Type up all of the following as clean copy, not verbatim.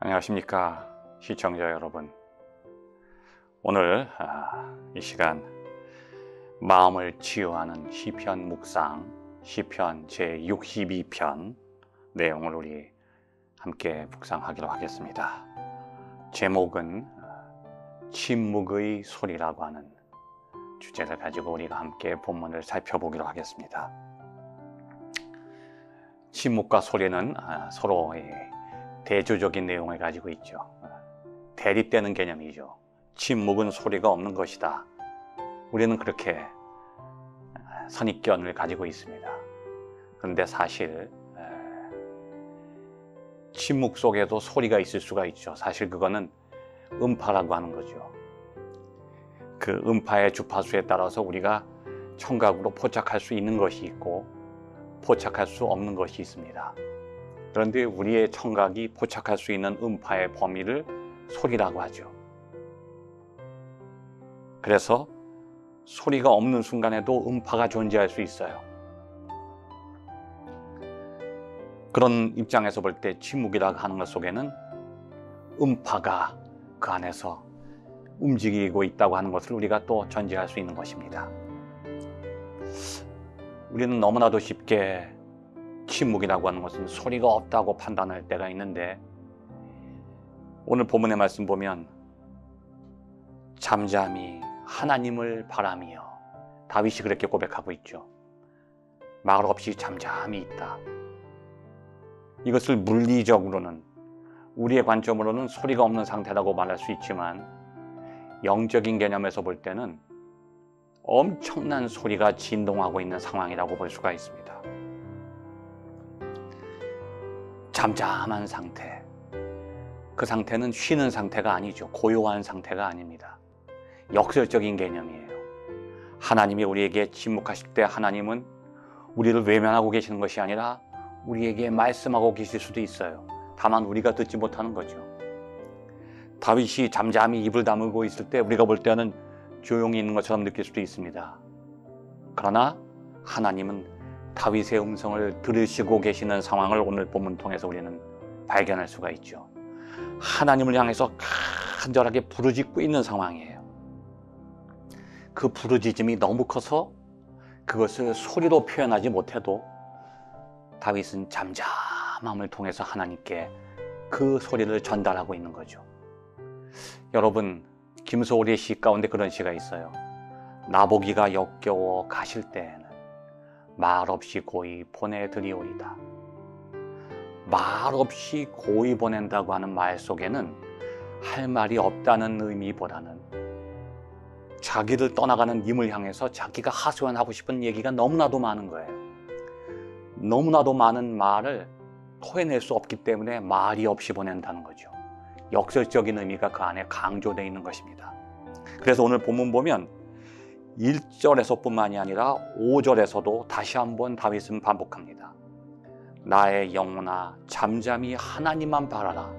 안녕하십니까 시청자 여러분. 오늘 이 시간 마음을 치유하는 시편 묵상 시편 제62편 내용을 우리 함께 묵상하기로 하겠습니다. 제목은 침묵의 소리라고 하는 주제를 가지고 우리가 함께 본문을 살펴보기로 하겠습니다. 침묵과 소리는 서로 대조적인 내용을 가지고 있죠. 대립되는 개념이죠. 침묵은 소리가 없는 것이다. 우리는 그렇게 선입견을 가지고 있습니다. 그런데 사실 침묵 속에도 소리가 있을 수가 있죠. 사실 그거는 음파라고 하는 거죠. 그 음파의 주파수에 따라서 우리가 청각으로 포착할 수 있는 것이 있고 포착할 수 없는 것이 있습니다. 그런데 우리의 청각이 포착할 수 있는 음파의 범위를 소리라고 하죠. 그래서 소리가 없는 순간에도 음파가 존재할 수 있어요. 그런 입장에서 볼 때 침묵이라고 하는 것 속에는 음파가 그 안에서 움직이고 있다고 하는 것을 우리가 또 전제할 수 있는 것입니다. 우리는 너무나도 쉽게 침묵이라고 하는 것은 소리가 없다고 판단할 때가 있는데, 오늘 본문의 말씀 보면 잠잠히 하나님을 바라며 다윗이 그렇게 고백하고 있죠. 말 없이 잠잠히 있다. 이것을 물리적으로는 우리의 관점으로는 소리가 없는 상태라고 말할 수 있지만 영적인 개념에서 볼 때는 엄청난 소리가 진동하고 있는 상황이라고 볼 수가 있습니다. 잠잠한 상태, 그 상태는 쉬는 상태가 아니죠. 고요한 상태가 아닙니다. 역설적인 개념이에요. 하나님이 우리에게 침묵하실 때 하나님은 우리를 외면하고 계시는 것이 아니라 우리에게 말씀하고 계실 수도 있어요. 다만 우리가 듣지 못하는 거죠. 다윗이 잠잠히 입을 다물고 있을 때 우리가 볼 때는 조용히 있는 것처럼 느낄 수도 있습니다. 그러나 하나님은 다윗의 음성을 들으시고 계시는 상황을 오늘 본문 통해서 우리는 발견할 수가 있죠. 하나님을 향해서 간절하게 부르짖고 있는 상황이에요. 그 부르짖음이 너무 커서 그것을 소리로 표현하지 못해도 다윗은 잠잠함을 통해서 하나님께 그 소리를 전달하고 있는 거죠. 여러분, 김소월의 시 가운데 그런 시가 있어요. 나보기가 역겨워 가실 때에는 말 없이 고이 보내드리오리다. 말 없이 고이 보낸다고 하는 말 속에는 할 말이 없다는 의미보다는 자기를 떠나가는 님을 향해서 자기가 하소연하고 싶은 얘기가 너무나도 많은 거예요. 너무나도 많은 말을 토해낼 수 없기 때문에 말이 없이 보낸다는 거죠. 역설적인 의미가 그 안에 강조되어 있는 것입니다. 그래서 오늘 본문 보면 1절에서 뿐만이 아니라 5절에서도 다시 한번 다윗은 반복합니다. 나의 영혼아 잠잠히 하나님만 바라라.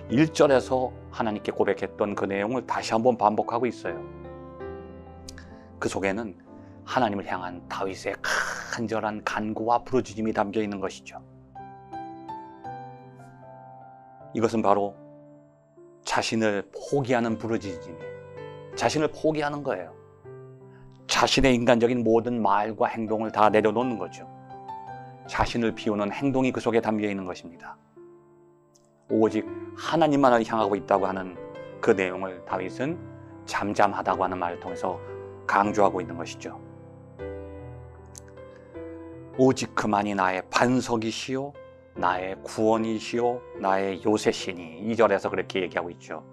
1절에서 하나님께 고백했던 그 내용을 다시 한번 반복하고 있어요. 그 속에는 하나님을 향한 다윗의 간절한 간구와 부르짖음이 담겨 있는 것이죠. 이것은 바로 자신을 포기하는 부르짖음이에요. 자신을 포기하는 거예요. 자신의 인간적인 모든 말과 행동을 다 내려놓는 거죠. 자신을 비우는 행동이 그 속에 담겨 있는 것입니다. 오직 하나님만을 향하고 있다고 하는 그 내용을 다윗은 잠잠하다고 하는 말을 통해서 강조하고 있는 것이죠. 오직 그만이 나의 반석이시요 나의 구원이시요 나의 요새시니. 2절에서 그렇게 얘기하고 있죠.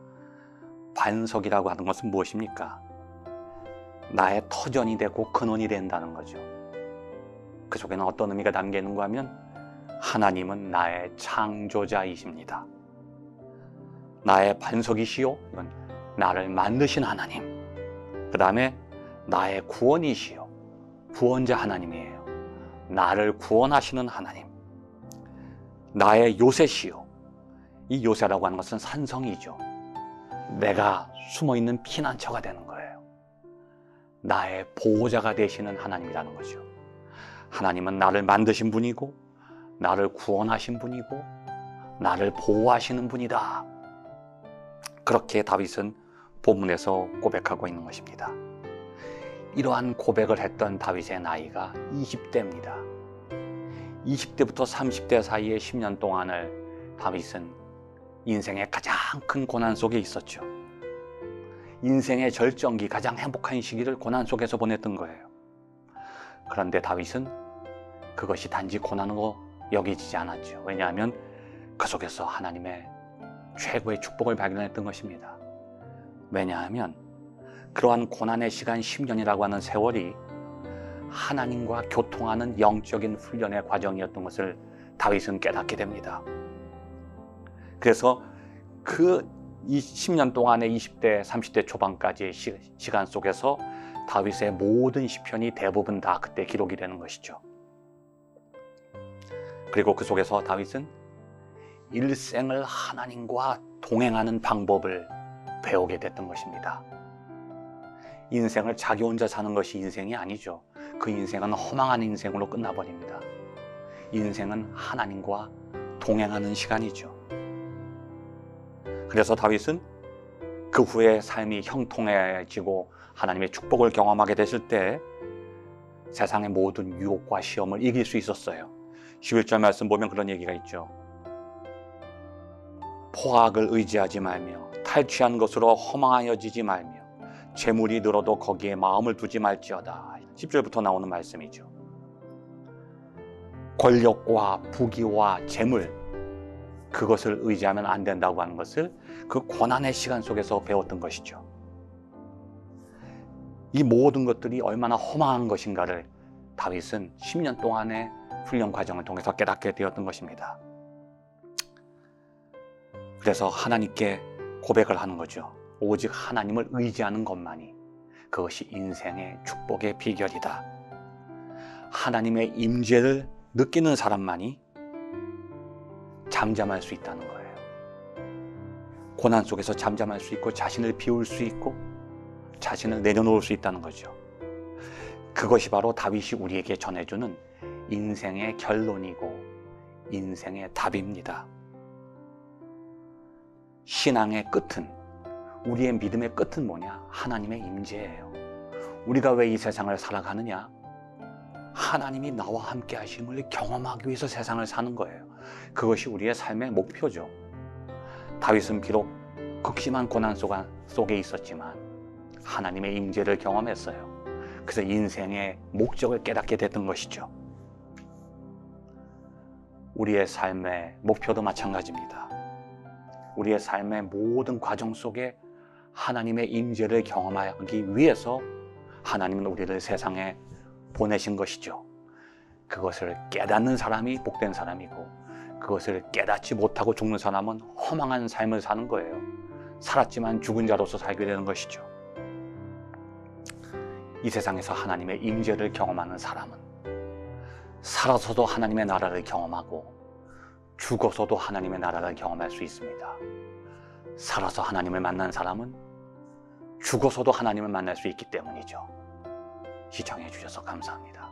반석이라고 하는 것은 무엇입니까? 나의 터전이 되고 근원이 된다는 거죠. 그 속에는 어떤 의미가 담겨 있는가 하면 하나님은 나의 창조자이십니다. 나의 반석이시요, 이건 나를 만드신 하나님. 그 다음에 나의 구원이시요, 구원자 하나님이에요. 나를 구원하시는 하나님. 나의 요새시요, 이 요새라고 하는 것은 산성이죠. 내가 숨어있는 피난처가 되는 거예요. 나의 보호자가 되시는 하나님이라는 거죠. 하나님은 나를 만드신 분이고 나를 구원하신 분이고 나를 보호하시는 분이다. 그렇게 다윗은 본문에서 고백하고 있는 것입니다. 이러한 고백을 했던 다윗의 나이가 20대입니다. 20대부터 30대 사이의 10년 동안을 다윗은 인생의 가장 큰 고난 속에 있었죠. 인생의 절정기, 가장 행복한 시기를 고난 속에서 보냈던 거예요. 그런데 다윗은 그것이 단지 고난으로 여기지지 않았죠. 왜냐하면 그 속에서 하나님의 최고의 축복을 발견했던 것입니다. 왜냐하면 그러한 고난의 시간 10년이라고 하는 세월이 하나님과 교통하는 영적인 훈련의 과정이었던 것을 다윗은 깨닫게 됩니다. 그래서 그 10년 동안의 20대, 30대 초반까지의 시간 속에서 다윗의 모든 시편이 대부분 다 그때 기록이 되는 것이죠. 그리고 그 속에서 다윗은 일생을 하나님과 동행하는 방법을 배우게 됐던 것입니다. 인생을 자기 혼자 사는 것이 인생이 아니죠. 그 인생은 허망한 인생으로 끝나버립니다. 인생은 하나님과 동행하는 시간이죠. 그래서 다윗은 그 후에 삶이 형통해지고 하나님의 축복을 경험하게 됐을 때 세상의 모든 유혹과 시험을 이길 수 있었어요. 11절 말씀 보면 그런 얘기가 있죠. 포악을 의지하지 말며 탈취한 것으로 허망하여지지 말며 재물이 늘어도 거기에 마음을 두지 말지어다. 10절부터 나오는 말씀이죠. 권력과 부귀와 재물, 그것을 의지하면 안 된다고 하는 것을 그 고난의 시간 속에서 배웠던 것이죠. 이 모든 것들이 얼마나 허망한 것인가를 다윗은 10년 동안의 훈련 과정을 통해서 깨닫게 되었던 것입니다. 그래서 하나님께 고백을 하는 거죠. 오직 하나님을 의지하는 것만이 그것이 인생의 축복의 비결이다. 하나님의 임재를 느끼는 사람만이 잠잠할 수 있다는 거예요. 고난 속에서 잠잠할 수 있고 자신을 비울 수 있고 자신을 내려놓을 수 있다는 거죠. 그것이 바로 다윗이 우리에게 전해주는 인생의 결론이고 인생의 답입니다. 신앙의 끝은, 우리의 믿음의 끝은 뭐냐? 하나님의 임재예요. 우리가 왜 이 세상을 살아가느냐? 하나님이 나와 함께 하심을 경험하기 위해서 세상을 사는 거예요. 그것이 우리의 삶의 목표죠. 다윗은 비록 극심한 고난 속에 있었지만 하나님의 임재를 경험했어요. 그래서 인생의 목적을 깨닫게 됐던 것이죠. 우리의 삶의 목표도 마찬가지입니다. 우리의 삶의 모든 과정 속에 하나님의 임재를 경험하기 위해서 하나님은 우리를 세상에 보내신 것이죠. 그것을 깨닫는 사람이 복된 사람이고 그것을 깨닫지 못하고 죽는 사람은 허망한 삶을 사는 거예요. 살았지만 죽은 자로서 살게 되는 것이죠. 이 세상에서 하나님의 임재를 경험하는 사람은 살아서도 하나님의 나라를 경험하고 죽어서도 하나님의 나라를 경험할 수 있습니다. 살아서 하나님을 만난 사람은 죽어서도 하나님을 만날 수 있기 때문이죠. 시청해 주셔서 감사합니다.